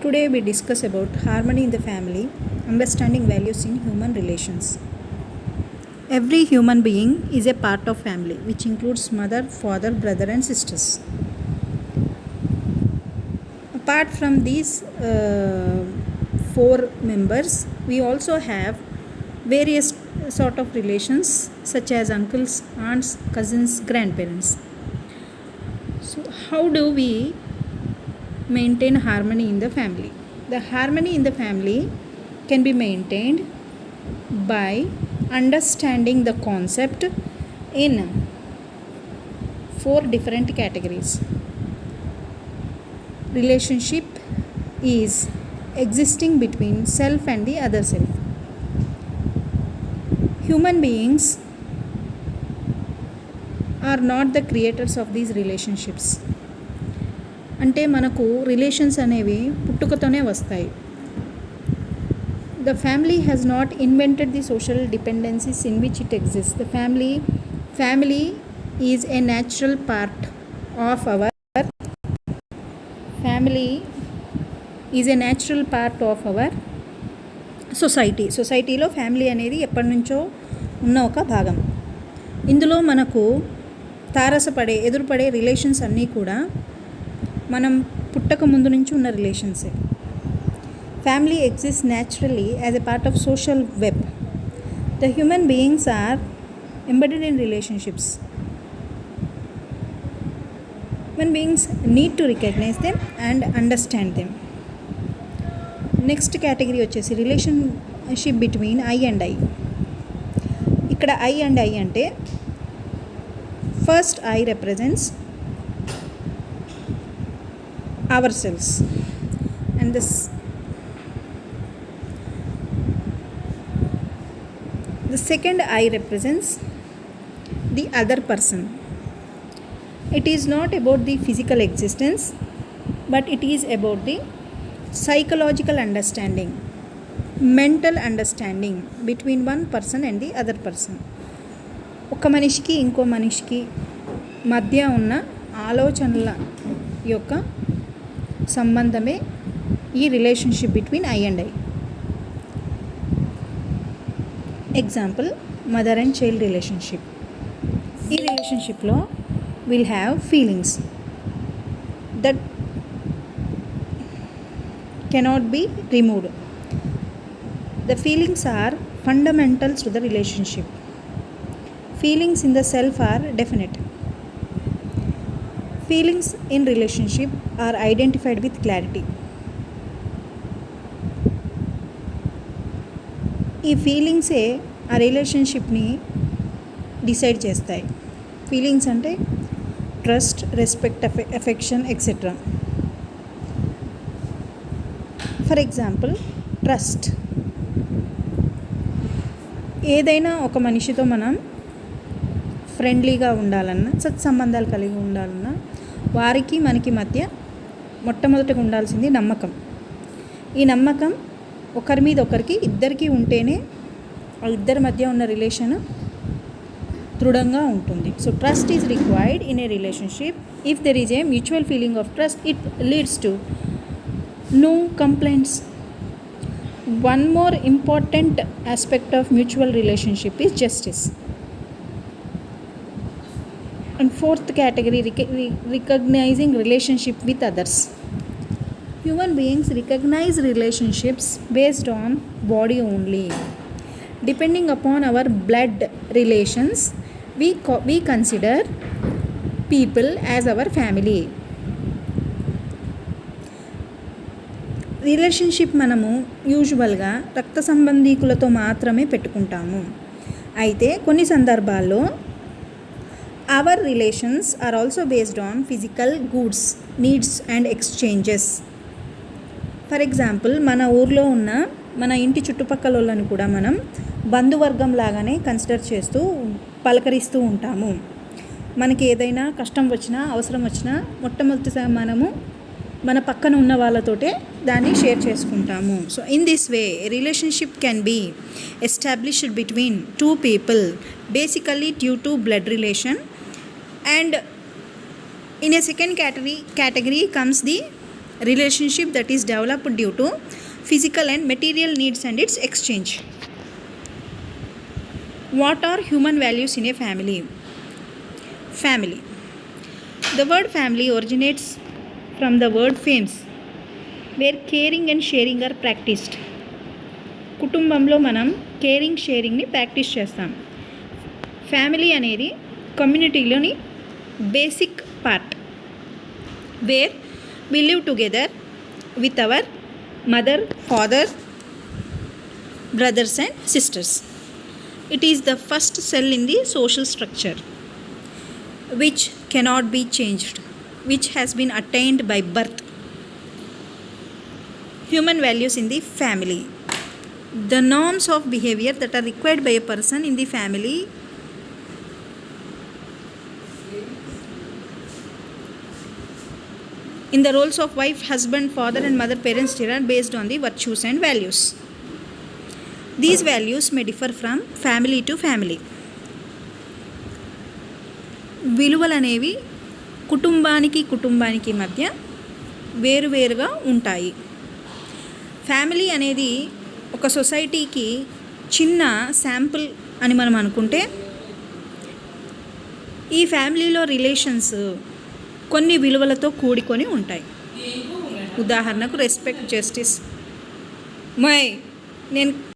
Today we discuss about harmony in the family, understanding values in human relations. Every human being is a part of family, which includes mother, father, brother and sisters. Apart from these four members, we also have various sort of relations such as uncles, aunts, cousins, grandparents. So how do we maintain harmony in the family? The harmony in the family can be maintained by understanding the concept in four different categories. Relationship is existing between self and the other self. Human beings are not the creators of these relationships. అంటే మనకు relations అనేవి పుట్టుకతోనే వస్తాయి. The family has not invented the social dependencies in which it exists. The family is a natural part of our సొసైటీలో family అనేది ఎప్పటి నుంచో ఉన్న ఒక భాగం. ఇందులో మనకు ఎదురుపడే రిలేషన్స్ అన్నీ కూడా మనం పుట్టక ముందు నుంచి ఉన్న రిలేషన్సే. Family exists naturally as a part of social web. The human beings are embedded in relationships. Human beings need to recognize them and understand them. Next category వచ్చేసి relationship between I and I. ఇక్కడ I and I అంటే first I represents ourselves and the second I represents the other person. It is not about the physical existence, but it is about the psychological understanding, mental understanding between one person and the other person. ఒక మనిషికి ఇంకో మనిషికి మధ్య ఉన్న ఆలోచనల యొక్క సంబంధమే ఈ relationship between I and I. Example mother and child relationship. ఈ రిలేషన్షిప్లో will have feelings that cannot be removed. The feelings are fundamentals to the relationship. Feelings in the self are definite. Feelings in relationship are identified with clarity. ఈ ఫీలింగ్సే ఆ రిలేషన్షిప్ని decide చేస్తాయి. Feelings అంటే trust, respect, affection etcetera. For example trust. ఏదైనా ఒక మనిషితో మనం ఫ్రెండ్లీగా ఉండాలన్నా, సత్సంబంధాలు కలిగి ఉండాలన్నా వారికి మనకి మధ్య మొట్టమొదటిగా ఉండాల్సింది నమ్మకం. ఈ నమ్మకం ఒకరి మీద ఒకరికి ఇద్దరికి ఉంటేనే ఇద్దరి మధ్య ఉన్న రిలేషన్ దృఢంగా ఉంటుంది. So trust is required in a relationship. If there is a mutual feeling of trust, it leads to know complaints. One more important aspect of mutual relationship is justice. And fourth category, recognizing relationship with others. Human beings recognize relationships based on body only. Depending upon our blood relations, we consider people as our family. Relationship మనము యూజువల్గా రక్త సంబంధీకులతో మాత్రమే పెట్టుకుంటాము. అయితే కొన్ని సందర్భాల్లో our relations are also based on physical goods, needs and exchanges. For example, మన ఊర్లో ఉన్న మన ఇంటి చుట్టుపక్కల వాళ్ళని కూడా మనం బంధువర్గం లాగానే కన్సిడర్ చేస్తూ పలకరిస్తూ ఉంటాము. మనకి ఏదైనా కష్టం వచ్చినా, అవసరం వచ్చినా మొట్టమొదటిసారి మనము మన పక్కన ఉన్న వాళ్ళతోటే దాన్ని షేర్ చేసుకుంటాము. So in this way relationship can be established between two people basically due to blood relation. And in a second category comes the relationship that is developed due to physical and material needs and its exchange. What are human values in a family? Family. The word family originates from the word fames, where caring and sharing are practiced. కుటుంబంలో మనం caring షేరింగ్ని practice చేస్తాం. Family అనేది కమ్యూనిటీలోని basic part, where we live together with our mother, father, brothers and sisters. It is the first cell in the social structure which cannot be changed, which has been attained by birth. Human values in the family. The norms of behavior that are required by a person in the family in the roles of wife, husband, father and mother, parents, children based on the virtues and values. These values may differ from family to family. విలువలు అనేవి కుటుంబానికి మధ్య వేరువేరుగా ఉంటాయి. Family అనేది ఒక సొసైటీకి చిన్న శాంపుల్ అని మనం అనుకుంటే, ఈ ఫ్యామిలీలో రిలేషన్స్ కొన్ని విలువలతో కూడుకొని ఉంటాయి. ఉదాహరణకు రెస్పెక్ట్, జస్టిస్. నేను